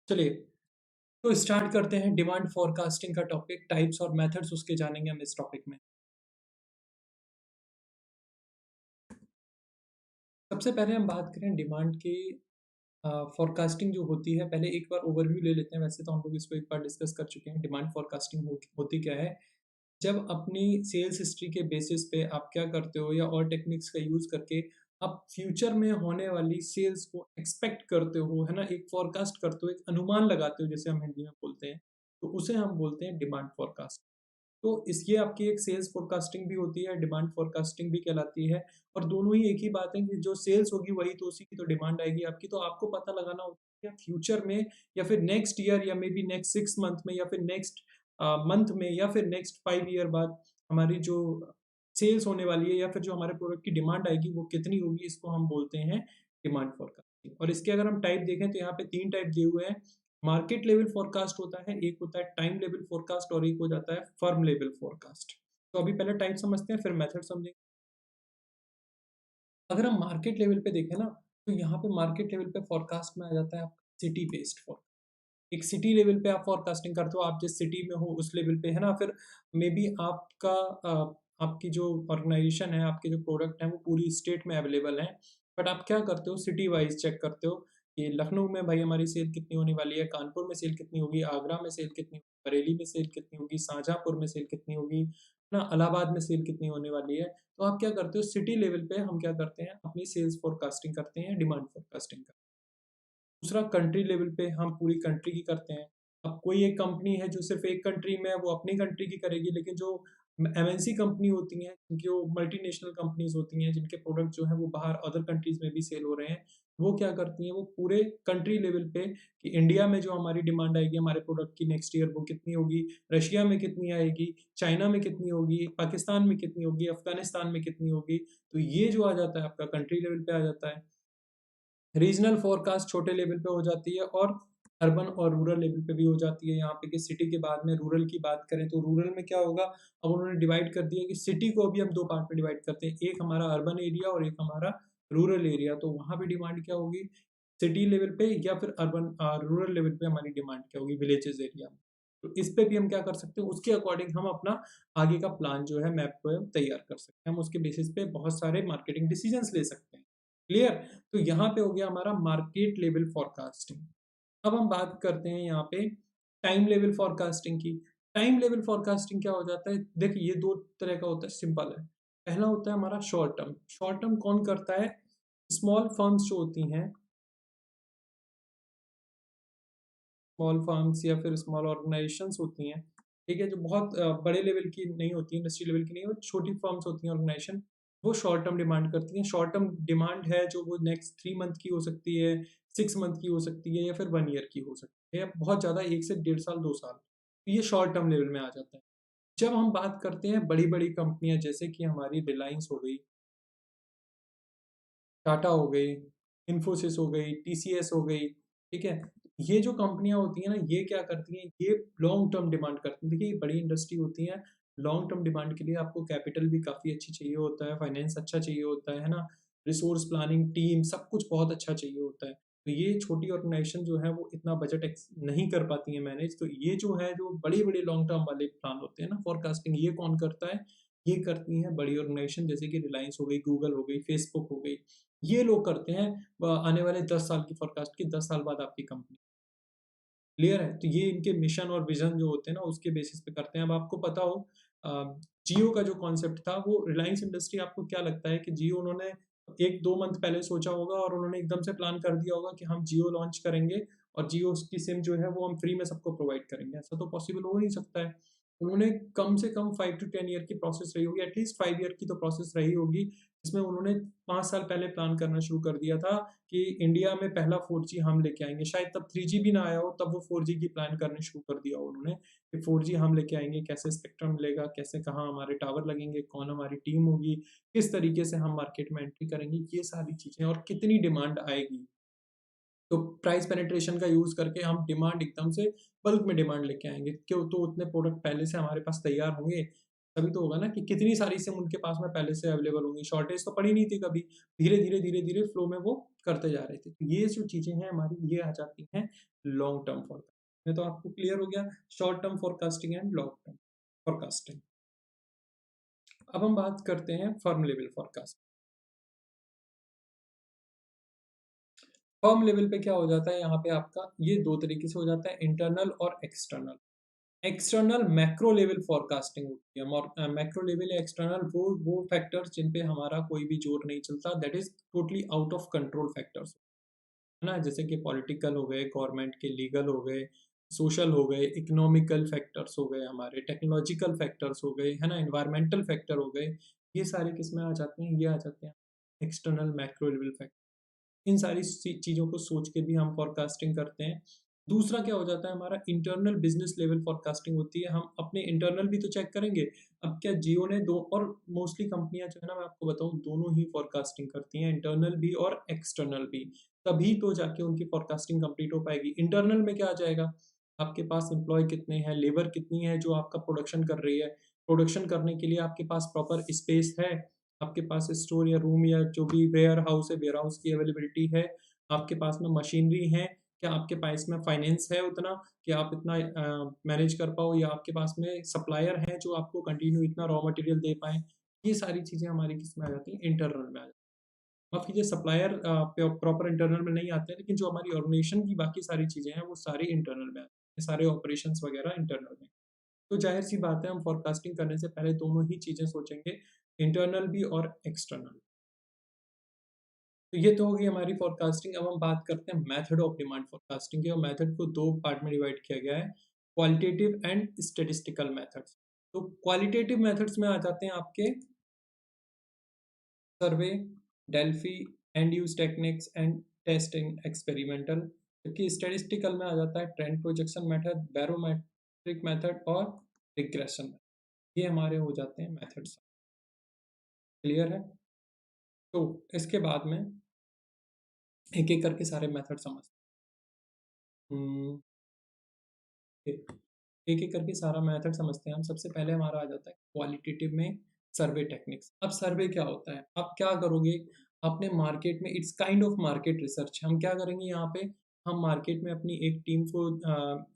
चलिए, तो स्टार्ट करते हैं डिमांड फोरकास्टिंग का टॉपिक। टाइप्स और मेथड्स उसके जानेंगे हम इस टॉपिक में। सबसे पहले हम बात करें डिमांड की फोरकास्टिंग जो होती है। पहले एक बार ओवरव्यू ले लेते हैं। वैसे तो हम लोग इसको एक बार डिस्कस कर चुके हैं। डिमांड फोरकास्टिंग होती क्या है? जब अपनी सेल्स हिस्ट्री के बेसिस पे आप क्या करते हो या और टेक्निक्स का यूज़ करके आप फ्यूचर में होने वाली सेल्स को एक्सपेक्ट करते हो, है ना? एक फोरकास्ट करते हो, एक अनुमान लगाते हो, जैसे हम हिंदी में बोलते हैं, तो उसे हम बोलते हैं डिमांड फोरकास्ट। तो इस ये आपकी एक सेल्स फोरकास्टिंग भी होती है, डिमांड फोरकास्टिंग भी कहलाती है। और दोनों ही एक ही बात है कि जो सेल्स होगी वही तो उसी की तो डिमांड आएगी आपकी। तो आपको पता लगाना होता है कि फ्यूचर में या फिर नेक्स्ट ईयर या मे बी नेक्स्ट 6 मंथ में या फिर नेक्स्ट मंथ में या फिर नेक्स्ट 5 ईयर बाद हमारी जो सेल्स होने वाली है या फिर जो हमारे प्रोडक्ट की डिमांड आएगी वो कितनी होगी, इसको हम बोलते हैं डिमांड फोरकास्टिंग। और इसके अगर हम टाइप देखें तो यहाँ पे 3 टाइप दिए हुए हैं। मार्केट लेवल फोरकास्ट होता है, एक होता है टाइम लेवल फोरकास्ट और एक हो जाता है फर्म लेवल फोरकास्ट। तो अभी पहले टाइप समझते हैं फिर मेथड समझेंगे। अगर हम मार्केट लेवल पे देखें ना, तो यहाँ पे मार्केट लेवल पे फोरकास्ट में आ जाता है आपका सिटी बेस्ड फोरकास्ट। एक सिटी लेवल पे आप फोरकास्टिंग करते हो, आप जिस सिटी में हो उस लेवल पे, है ना? फिर मे बी आपका आपकी जो ऑर्गेनाइजेशन है, आपके जो प्रोडक्ट हैं वो पूरी स्टेट में अवेलेबल हैं। बट आप क्या करते हो, सिटी वाइज चेक करते हो कि लखनऊ में भाई हमारी सेल कितनी होने वाली है, कानपुर में सेल कितनी होगी, आगरा में सेल कितनी होगी, बरेली में सेल कितनी होगी, शाहजहाँपुर में सेल कितनी होगी, है ना? इलाहाबाद में सेल कितनी होने वाली है। तो आप क्या करते हो, सिटी लेवल पे हम क्या करते हैं, अपनी सेल्स फोरकास्टिंग करते हैं, डिमांड फोरकास्टिंग करते हैं। दूसरा कंट्री लेवल पे हम पूरी कंट्री की करते हैं। अब कोई एक कंपनी है जो सिर्फ़ एक कंट्री में है, वो अपनी कंट्री की करेगी, लेकिन जो एमएनसी कंपनी होती हैं, जो मल्टीनेशनल कंपनीज़ होती हैं, जिनके प्रोडक्ट जो हैं वो बाहर अदर कंट्रीज़ में भी सेल हो रहे हैं, वो क्या करती हैं, वो पूरे कंट्री लेवल पे कि इंडिया में जो हमारी डिमांड आएगी हमारे प्रोडक्ट की नेक्स्ट ईयर वो कितनी होगी, रशिया में कितनी आएगी, चाइना में कितनी होगी, पाकिस्तान में कितनी होगी, अफ़गानिस्तान में कितनी होगी। तो ये जो आ जाता है आपका कंट्री लेवल पे आ जाता है। रीजनल फोरकास्ट छोटे लेवल पे हो जाती है और अर्बन और रूरल लेवल पे भी हो जाती है। यहाँ पे कि सिटी के बाद में रूरल की बात करें तो रूरल में क्या होगा, अब उन्होंने डिवाइड कर दिया कि सिटी को भी हम 2 पार्ट में डिवाइड करते हैं, एक हमारा अर्बन एरिया और एक हमारा रूरल एरिया। तो वहाँ पे डिमांड क्या होगी, सिटी लेवल पे या फिर रूरल लेवल पे हमारी डिमांड क्या होगी, विलेजेस एरिया में। तो इस पे भी हम क्या कर सकते हैं, उसके अकॉर्डिंग हम अपना आगे का प्लान जो है मैप पे तैयार कर सकते हैं। हम उसके बेसिस पे बहुत सारे मार्केटिंग डिसीजंस ले सकते हैं। क्लियर? तो यहाँ पे हो गया हमारा मार्केट लेवल फोरकास्टिंग। अब हम बात करते हैं यहाँ पे टाइम लेवल फोरकास्टिंग की। टाइम लेवल फोरकास्टिंग क्या हो जाता है? देखिए ये 2 तरह का होता है, सिंपल है। पहला होता है हमारा शॉर्ट टर्म। शॉर्ट टर्म कौन करता है? स्मॉल फर्म्स जो होती हैं, स्मॉल फर्म्स या फिर स्मॉल ऑर्गेनाइजेशंस होती हैं, ठीक है? जो बहुत बड़े लेवल की नहीं होती, इंडस्ट्री लेवल की नहीं, वो छोटी फर्म्स होती हैं ऑर्गेनाइजेशन, वो शॉर्ट टर्म डिमांड करती हैं। शॉर्ट टर्म डिमांड है जो वो नेक्स्ट 3 मंथ की हो सकती है, 6 मंथ की हो सकती है या फिर 1 ईयर की हो सकती है, या बहुत ज़्यादा 1 से डेढ़ साल, 2 साल। तो ये शॉर्ट टर्म लेवल में आ जाता है। जब हम बात करते हैं बड़ी-बड़ी कंपनियाँ जैसे कि हमारी रिलायंस हो गई, टाटा हो गई, इन्फोसिस हो गई, टीसीएस हो गई, ठीक है? ये जो कंपनियाँ होती हैं ना, ये क्या करती हैं, ये लॉन्ग टर्म डिमांड करती हैं। देखिए, ये बड़ी इंडस्ट्री होती हैं, लॉन्ग टर्म डिमांड के लिए आपको कैपिटल भी काफ़ी अच्छी चाहिए होता है, फाइनेंस अच्छा चाहिए होता है ना? रिसोर्स प्लानिंग, टीम सब कुछ बहुत अच्छा चाहिए होता है। तो ये छोटी ऑर्गेनाइज़ेशन जो है, वो इतना बजट नहीं कर पाती हैं मैनेज। तो ये जो है, जो बड़े-बड़े लॉन्ग टर्म वाले प्लान होते हैं ना फोरकास्टिंग, ये कौन करता है? ये करती हैं बड़ी ऑर्गेनाइज़ेशन जैसे कि रिलायंस हो गई, गूगल हो गई, फेसबुक हो गई। ये लोग करते हैं आने वाले 10 साल की फोरकास्ट की, 10 साल बाद आपकी कंपनी। क्लियर है? तो ये इनके मिशन और विज़न जो होते हैं ना, उसके बेसिस पे करते हैं। अब आपको पता हो अ, जियो का जो कॉन्सेप्ट था, वो रिलायंस इंडस्ट्री, आपको क्या लगता है कि जियो उन्होंने 1-2 मंथ पहले सोचा होगा और उन्होंने एकदम से प्लान कर दिया होगा कि हम जियो लॉन्च करेंगे और जियो की सिम जो है वो हम फ्री में सबको प्रोवाइड करेंगे। ऐसा तो पॉसिबल हो नहीं सकता है। उन्होंने कम से कम 5 टू 10 ईयर की प्रोसेस रही होगी, एटलीस्ट 5 ईयर की तो प्रोसेस रही होगी, जिसमें उन्होंने 5 साल पहले प्लान करना शुरू कर दिया था कि इंडिया में पहला 4G हम लेके आएँगे। शायद तब 3G भी ना आया हो, तब वो 4G की प्लान करनी शुरू कर दिया हो उन्होंने कि 4G हम लेके आएँगे, कैसे स्पेक्ट्रम मिलेगा, कैसे कहाँ हमारे टावर लगेंगे, कौन हमारी टीम होगी, किस तरीके से हम मार्केट में एंट्री करेंगे, ये सारी चीज़ें और कितनी डिमांड आएगी। तो प्राइस पेनिट्रेशन का यूज़ करके हम डिमांड एकदम से बल्क में डिमांड लेके आएँगे। क्यों? तो उतने प्रोडक्ट पहले से हमारे पास तैयार होंगे, तभी तो होगा ना कि कितनी सारी सिम उनके पास में पहले से अवेलेबल होंगी, शॉर्टेज तो पड़ी नहीं थी कभी। धीरे-धीरे फ्लो में वो करते जा रहे थे। तो ये जो चीज़ें हैं हमारी, ये आ जाती हैं लॉन्ग टर्म फोरकास्ट में। तो आपको क्लियर हो गया short term forecasting and long term forecasting. अब हम बात करते हैं firm level forecast. Firm level पे क्या हो जाता है, यहाँ पे आपका ये 2 तरीके से हो जाता है, इंटरनल और external. External macro level forecasting होती है। मैक्रो लेवल या एक्सटर्नल वो फैक्टर्स जिन पे हमारा कोई भी जोर नहीं चलता, that is totally out of control factors, है ना? जैसे कि पॉलिटिकल हो गए, गवर्नमेंट के लीगल हो गए, सोशल हो गए, इकोनॉमिकल फैक्टर्स हो गए, हमारे टेक्नोलॉजिकल फैक्टर्स हो गए, है ना? एनवायरमेंटल फैक्टर हो गए। ये सारे किसमें आ जाते हैं? ये आ जाते हैं एक्सटर्नल मैक्रो लेवल फैक्टर। इन सारी चीज़ों को सोच के भी हम फोरकास्टिंग करते हैं। दूसरा क्या हो जाता है, हमारा इंटरनल बिजनेस लेवल फोरकास्टिंग होती है। हम अपने इंटरनल भी तो चेक करेंगे। अब क्या जियो ने दो, और मोस्टली कंपनियां जो है ना, मैं आपको बताऊं, दोनों ही फोरकास्टिंग करती हैं, इंटरनल भी और एक्सटर्नल भी। तभी तो जाके उनकी फोरकास्टिंग कंप्लीट हो पाएगी। इंटरनल में क्या आ जाएगा, आपके पास एम्प्लॉय कितने हैं, लेबर कितनी है जो आपका प्रोडक्शन कर रही है, प्रोडक्शन करने के लिए आपके पास प्रॉपर स्पेस है, आपके पास स्टोर या रूम या जो भी वेयर हाउस है, वेयर हाउस की अवेलेबिलिटी है, आपके पास में मशीनरी है, क्या आपके पास में फाइनेंस है उतना कि आप इतना मैनेज कर पाओ, या आपके पास में सप्लायर हैं जो आपको कंटिन्यू इतना रॉ मटेरियल दे पाएँ। ये सारी चीज़ें हमारी किसमें आ जाती हैं, इंटरनल में आ जाती हैं। माफ़ कीजिए, सप्लायर प्रॉपर इंटरनल में नहीं आते हैं, लेकिन जो हमारी ऑर्गेनाइजेशन की बाकी सारी चीज़ें हैं वो सारी इंटरनल में आती हैं, सारे ऑपरेशंस वगैरह इंटरनल में। तो ज़ाहिर-सी बात है, हम फोरकास्टिंग करने से पहले दोनों ही चीज़ें सोचेंगे, इंटरनल भी और एक्सटर्नल। तो ये तो होगी हमारी फोरकास्टिंग। अब हम बात करते हैं मेथड ऑफ डिमांड फोरकास्टिंग की, और मेथड को 2 पार्ट में डिवाइड किया गया है, क्वालिटेटिव एंड स्टैटिस्टिकल मेथड्स। तो क्वालिटेटिव मेथड्स में आ जाते हैं आपके survey, Delphi, and use techniques and testing experimental. जबकि स्टैटिस्टिकल में आ जाता है trend projection method, barometric method और रिग्रेशन। ये हमारे हो जाते हैं मेथड्स। क्लियर है? तो इसके बाद में एक-एक करके सारे मेथड समझते हैं। एक-एक करके सारा मेथड समझते हैं हम। सबसे पहले हमारा आ जाता है क्वालिटेटिव में सर्वे टेक्निक्स। अब सर्वे क्या होता है? आप क्या करोगे? अपने मार्केट में, it's kind of market research. हम क्या करेंगे यहाँ पे, हम मार्केट में अपनी एक टीम को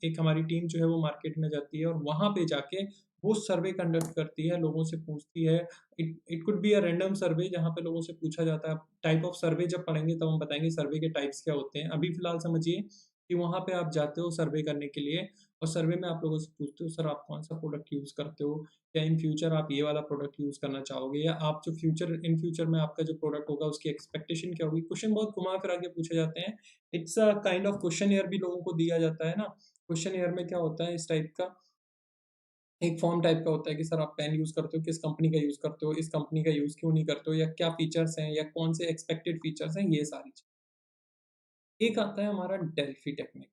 एक हमारी टीम जो है वो मार्केट में जाती है, और वहाँ पे जाके वो सर्वे कंडक्ट करती है, लोगों से पूछती है। It it could be a random survey जहाँ पे लोगों से पूछा जाता है। टाइप ऑफ सर्वे जब पढ़ेंगे तब हम बताएँगे सर्वे के टाइप्स क्या होते हैं। अभी फिलहाल समझिए कि वहाँ पे आप जाते हो सर्वे करने के लिए, और सर्वे में आप लोगों से पूछते हो, सर आप कौन-सा प्रोडक्ट यूज़ करते हो? या इन फ्यूचर आप ये वाला प्रोडक्ट यूज़ करना चाहोगे? या आप जो इन फ्यूचर में आपका जो प्रोडक्ट होगा उसकी एक्सपेक्टेशन क्या होगी? क्वेश्चन बहुत घुमा-फिरा के पूछे जाते हैं। It's a kind of questionnaire भी लोगों को दिया जाता है ना। क्वेश्चनेयर में क्या होता है, इस टाइप का एक फॉर्म टाइप का होता है कि सर आप पेन यूज़ करते हो, किस कंपनी का यूज़ करते हो? इस कंपनी का यूज़ क्यों नहीं करते हो? या क्या फीचर्स हैं, या कौन से एक्सपेक्टेड फीचर्स हैं? ये सारी चीज़। एक आता है हमारा डेल्फी टेक्निक।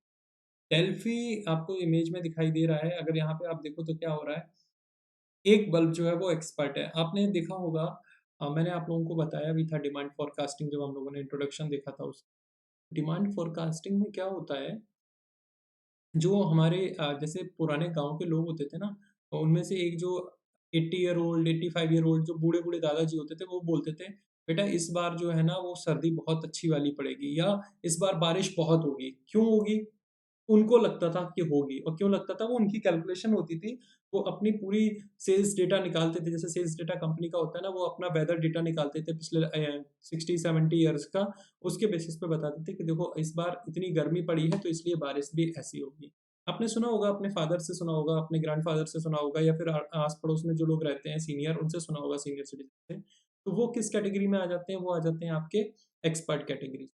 डेल्फी आपको इमेज में दिखाई दे रहा है, अगर यहाँ पे आप देखो तो क्या हो रहा है, एक बल्ब जो है वो एक्सपर्ट है। आपने देखा होगा, मैंने आप लोगों को बताया भी था डिमांड फोरकास्टिंग, जब हम लोगों ने इंट्रोडक्शन देखा था उस डिमांड फोरकास्टिंग में क्या होता है, जो हमारे जैसे पुराने गाँव के लोग होते थे ना, तो उनमें से एक जो 80 ईयर ओल्ड, 85 ईयर ओल्ड जो बूढ़े-बूढ़े दादाजी होते थे, वो बोलते थे, "बेटा इस बार जो है ना वो सर्दी बहुत अच्छी वाली पड़ेगी, या इस बार बारिश बहुत होगी।" क्यों होगी? उनको लगता था कि होगी, और क्यों लगता था, वो उनकी कैलकुलेशन होती थी। वो अपनी पूरी सेल्स डेटा निकालते थे, जैसे सेल्स डेटा कंपनी का होता है ना, वो अपना वेदर डेटा निकालते थे पिछले 60-70 ईयर्स का। उसके बेसिस पे बताते थे कि देखो इस बार इतनी गर्मी पड़ी है तो इसलिए बारिश भी ऐसी होगी। आपने सुना होगा, अपने फादर से सुना होगा, अपने ग्रैंडफ़ादर से सुना होगा, या फिर आस-पड़ोस में जो लोग रहते हैं सीनियर, उनसे सुना होगा, सीनियर सिटीज़न से। तो वो किस कैटेगरी में आ जाते हैं? वो आ जाते हैं आपके एक्सपर्ट कैटेगरी।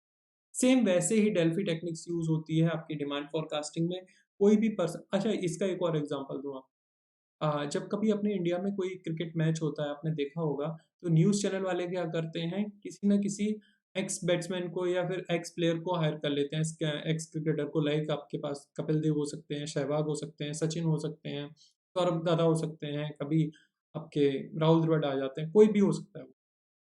सेम वैसे ही डेल्फी टेक्निक्स यूज़ होती है आपकी डिमांड फोरकास्टिंग में। कोई भी पर्सन, अच्छा इसका एक और एग्ज़ाम्पल दूँ आपको। जब कभी अपने इंडिया में कोई क्रिकेट मैच होता है, आपने देखा होगा, तो न्यूज़ चैनल वाले क्या करते हैं, किसी न किसी एक्स बैट्समैन को या फिर एक्स प्लेयर को हायर कर लेते हैं, एक्स क्रिकेटर को। लाइक आपके पास कपिल देव हो सकते हैं, सहवाग हो सकते हैं, सचिन हो सकते हैं, सौरभ दादा हो सकते हैं, कभी आपके राहुल द्रविड़ आ जाते हैं, कोई भी हो सकता है वो।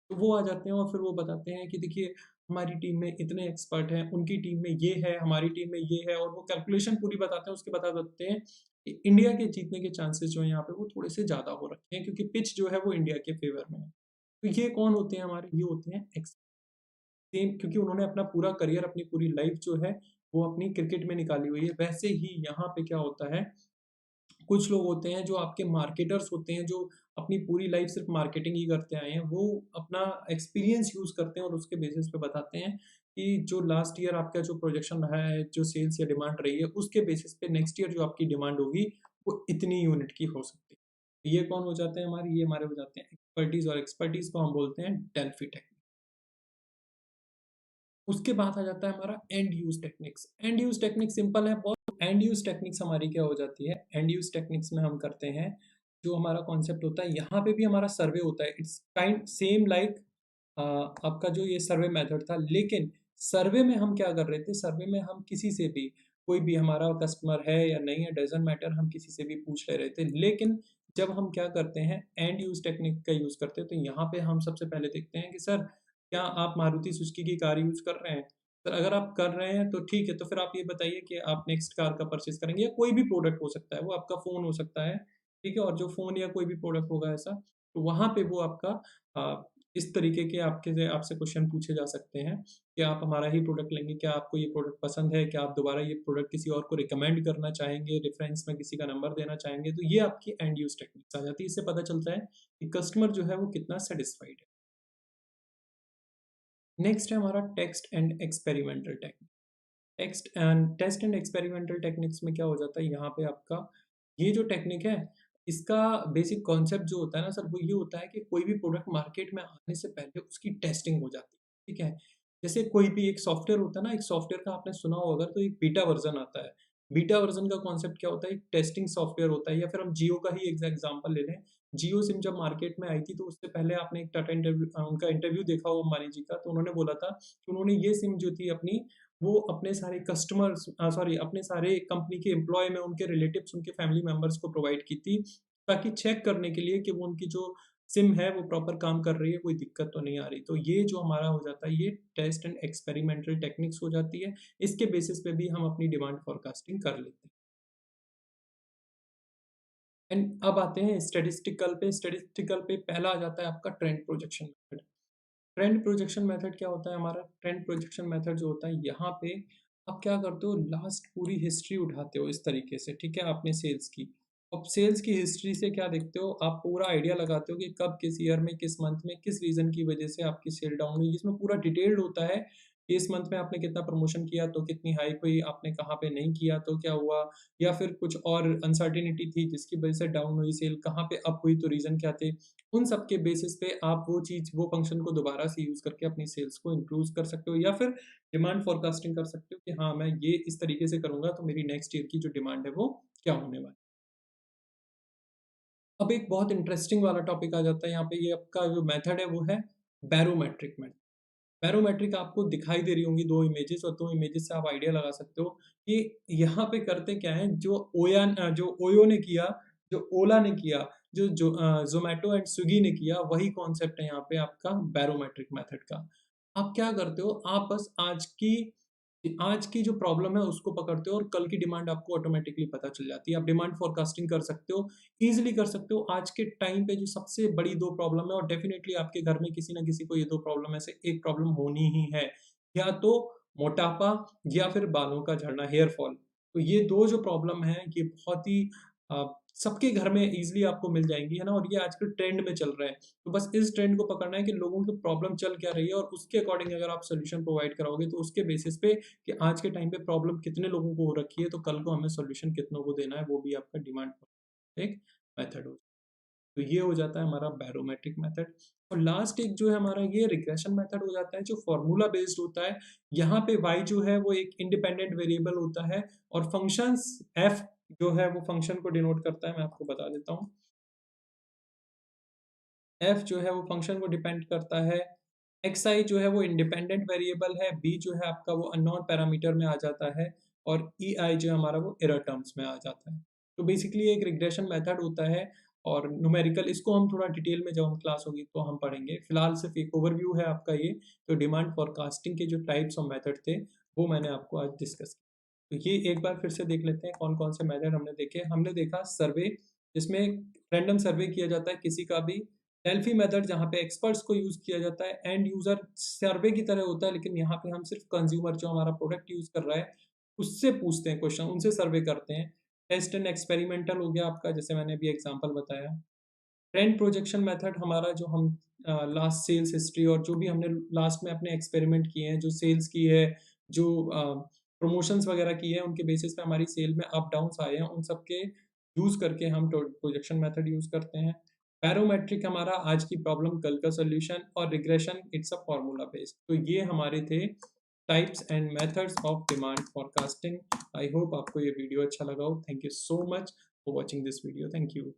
तो वो आ जाते हैं और फिर वो बताते हैं कि देखिए हमारी टीम में इतने एक्सपर्ट हैं, उनकी टीम में ये है, हमारी टीम में ये है, और वो कैलकुलेशन पूरी बताते हैं, उसके बता देते हैं कि इंडिया के जीतने के चांसेस जो हैं यहाँ पे वो थोड़े से ज़्यादा हो रखे हैं, क्योंकि पिच जो है वो इंडिया के फेवर में है। तो ये कौन होते हैं हमारे? ये होते हैं एक्स सेम, क्योंकि उन्होंने अपना पूरा करियर, अपनी पूरी लाइफ जो है वो अपनी क्रिकेट में निकाली हुई है। वैसे ही यहाँ पे क्या होता है, कुछ लोग होते हैं जो आपके मार्केटर्स होते हैं, जो अपनी पूरी लाइफ सिर्फ मार्केटिंग ही करते आए हैं। वो अपना एक्सपीरियंस यूज़ करते हैं और उसके बेसिस पे बताते हैं कि जो लास्ट ईयर आपका जो प्रोजेक्शन रहा है, जो सेल्स या डिमांड रही है, उसके बेसिस पे नेक्स्ट ईयर जो आपकी डिमांड होगी, वो इतनी यूनिट की हो सकती है। ये कौन हो जाते हैं हमारे? ये हमारे हो जाते हैं एक्सपर्टीज़, और एक्सपर्टीज़ को हम बोलते हैं डेल्फी टेक्निक। उसके बाद आ जाता है हमारा and use techniques. And use technique simple है बहुत। एंड यूज़ टेक्निक्स हमारी क्या हो जाती है? एंड यूज़ टेक्निक्स में हम करते हैं, जो हमारा कॉन्सेप्ट होता है, यहाँ पे भी हमारा सर्वे होता है। इट्स काइंड सेम लाइक आपका जो ये सर्वे मेथड था, लेकिन सर्वे में हम क्या कर रहे थे? सर्वे में हम किसी से भी, कोई भी हमारा कस्टमर है या नहीं है, डज़न्ट मैटर, हम किसी से भी पूछ ले रहे थे। लेकिन जब हम क्या करते हैं, एंड यूज़ टेक्निक का यूज़ करते हैं, तो यहाँ पे हम सबसे पहले देखते हैं कि सर, क्या आप मारुति सुजुकी की कार यूज़ कर रहे हैं? सर, अगर आप कर रहे हैं तो ठीक है, तो फिर आप ये बताइए कि आप नेक्स्ट कार कब परचेज़ करेंगे, या कोई भी प्रोडक्ट हो सकता है, वो आपका फ़ोन हो सकता है, ठीक है? और जो फ़ोन या कोई भी प्रोडक्ट होगा ऐसा, तो वहाँ पे वो आपका अ, इस तरीके के आपके से आपसे क्वेश्चन पूछे जा सकते हैं कि आप हमारा ही प्रोडक्ट लेंगे? क्या आपको ये प्रोडक्ट पसंद है? क्या आप दोबारा ये प्रोडक्ट किसी और को रिकमेंड करना चाहेंगे? रेफ़रेंस में किसी का नंबर देना चाहेंगे? तो ये आपकी एंड यूज़ टेक्निक्स आ जाती है। इससे पता चलता है कि कस्टमर जो है वो कितना सैटिस्फाइड है। नेक्स्ट है हमारा text and experimental technique. Test and experimental techniques में क्या हो जाता है, यहाँ पे आपका ये जो टेक्निक है, इसका बेसिक कॉन्सेप्ट जो होता है ना सर, वो ये होता है कि कोई भी प्रोडक्ट मार्केट में आने से पहले उसकी टेस्टिंग हो जाती है, ठीक है? जैसे कोई भी एक सॉफ्टवेयर होता है ना, एक सॉफ्टवेयर का आपने सुना हो अगर, तो एक बीटा वर्ज़न आता है। बीटा वर्ज़न का कॉन्सेप्ट क्या होता है? एक टेस्टिंग सॉफ्टवेयर होता है, या फिर हम जियो का ही एग्ज़ाम्पल ले लें। जियो सिम जब मार्केट में आई थी, तो उससे पहले आपने एक टाटा उनका इंटरव्यू देखा हो अंबानी जी का, तो उन्होंने बोला था कि उन्होंने ये सिम जो थी अपनी, वो अपने सारे कस्टमर्स सॉरी, अपने सारे कंपनी के एम्प्लॉयी में उनके रिलेटिव्स, उनके फैमिली मेंबर्स को प्रोवाइड की थी, ताकि चेक करने के लिए कि वो उनकी जो सिम है वो प्रॉपर काम कर रही है, कोई दिक्कत तो नहीं आ रही। तो ये जो हमारा हो जाता है, ये टेस्ट एंड एक्सपेरिमेंटल टेक्निक्स हो जाती है। इसके बेसिस पे भी हम अपनी डिमांड फोरकास्टिंग कर लेते हैं। एंड अब आते हैं स्टैटिस्टिकल पे। स्टैटिस्टिकल पे पहला आ जाता है आपका trend projection method. Trend projection method क्या होता है हमारा? ट्रेंड प्रोजेक्शन मेथड जो होता है, यहाँ पे आप क्या करते हो, लास्ट पूरी हिस्ट्री उठाते हो इस तरीके से, ठीक है, आपने सेल्स की। अब सेल्स की हिस्ट्री से क्या देखते हो, आप पूरा आइडिया लगाते हो कि कब, किस ईयर में, किस मंथ में, किस रीज़न की वजह से आपकी सेल डाउन हुई, जिसमें पूरा डिटेल्ड होता है कि इस मंथ में आपने कितना प्रमोशन किया तो कितनी हाइक हुई, आपने कहाँ पे नहीं किया तो क्या हुआ, या फिर कुछ और अनसर्टेनिटी थी जिसकी वजह से डाउन हुई सेल, कहाँ पे अप हुई तो रीज़न क्या थे। उन सब के बेसिस पे आप वो चीज़, वो फंक्शन को दोबारा से यूज़ करके अपनी सेल्स को इंक्रीज़ कर सकते हो, या फिर डिमांड फोरकास्टिंग कर सकते हो कि हाँ, मैं ये इस तरीके से करूँगा तो मेरी नेक्स्ट ईयर की जो डिमांड है वो क्या होने वाली है। अब एक बहुत इंटरेस्टिंग वाला टॉपिक आ जाता है यहाँ पे, ये आपका जो मेथड है वो है बैरोमेट्रिक मेथड। बैरोमेट्रिक आपको दिखाई दे रही होंगी 2 इमेजेस, और 2 इमेजेस से आप आइडिया लगा सकते हो कि यहाँ पे करते क्या है, जो ओयो ने किया, जो ओला ने किया, जो ज़ोमैटो एंड स्विगी ने किया, वही कॉन्सेप्ट है यहाँ पे आपका बैरोमेट्रिक मेथड का। आप क्या करते हो, आप बस आज की जो प्रॉब्लम है उसको पकड़ते हो, और कल की डिमांड आपको ऑटोमैटिकली पता चल जाती है। आप डिमांड फोरकास्टिंग कर सकते हो, ईज़िली कर सकते हो। आज के टाइम पे जो सबसे बड़ी 2 प्रॉब्लम है, और डेफ़िनेटली आपके घर में किसी न किसी को ये 2 प्रॉब्लम में से एक प्रॉब्लम होनी ही है। या तो मोटापा, या फिर बालों का झड़ना, हेयर फॉल। तो ये 2 जो प्रॉब्लम हैं, ये बहुत ही अ, सबके घर में ईज़िली आपको मिल जाएँगी, है ना? और ये आजकल ट्रेंड में चल रहा है। तो बस इस ट्रेंड को पकड़ना है कि लोगों की प्रॉब्लम चल क्या रही है, और उसके अकॉर्डिंग अगर आप सॉल्यूशन प्रोवाइड कराओगे, तो उसके बेसिस पे कि आज के टाइम पे प्रॉब्लम कितने लोगों को हो रखी है, तो कल को हमें सॉल्यूशन कितनों को देना है, वो भी आपका डिमांड एक मेथड हो। तो ये हो जाता है हमारा बैरोमेट्रिक मेथड। और लास्ट एक जो है हमारा, ये रिग्रेशन मेथड हो जाता है, जो फॉर्मूला बेस्ड होता है। यहाँ पे y जो है वो एक इंडिपेंडेंट वेरिएबल होता है, और फंक्शंस f जो है वो फंक्शन को डिनोट करता है। मैं आपको बता देता हूँ। f जो है वो फंक्शन को डिपेंड करता है। xi जो है वो इंडिपेंडेंट वेरिएबल है। b जो है आपका वो अननोन पैरामीटर में आ जाता है, और ei जो है हमारा वो एरर टर्म्स में आ जाता है। तो बेसिकली एक रिग्रेशन मेथड होता है। और न्यूमेरिकल इसको हम थोड़ा डिटेल में जब हम क्लास होगी तो हम पढ़ेंगे। फिलहाल सिर्फ एक ओवरव्यू है आपका ये, तो डिमांड फोरकास्टिंग के जो टाइप्स और मेथड थे वो मैंने आपको आज डिस्कस किया। तो ये एक बार फिर से देख लेते हैं कौन कौन से मेथड हमने देखे। हमने देखा सर्वे, जिसमें रैंडम सर्वे किया जाता है किसी का भी। डेल्फी मेथड जहाँ पे एक्सपर्ट्स को यूज़ किया जाता है, एंड यूज़र सर्वे की तरह होता है, लेकिन यहाँ पे हम सिर्फ कंज्यूमर जो हमारा प्रोडक्ट यूज़ कर रहा है उससे पूछते हैं क्वेश्चन, उनसे सर्वे करते हैं। टेस्ट एंड एक्सपेरिमेंटल हो गया आपका, जैसे मैंने अभी एग्जांपल बताया। ट्रेंड प्रोजेक्शन मेथड हमारा जो हम लास्ट सेल्स हिस्ट्री और जो भी हमने लास्ट में अपने एक्सपेरिमेंट किए हैं, जो सेल्स की है, जो प्रमोशंस वगैरह की है, उनके बेसिस पे हमारी सेल में अप डाउन्स आए हैं, उन सब के यूज़ करके हम प्रोजेक्शन मेथड यूज़ करते हैं। बैरोमेट्रिक हमारा आज की प्रॉब्लम कल का सॉल्यूशन, और regression it's a formula based. तो ये हमारे थे types and methods of demand forecasting. I hope आपको ये वीडियो अच्छा लगा हो। Thank you so much for watching this video. Thank you.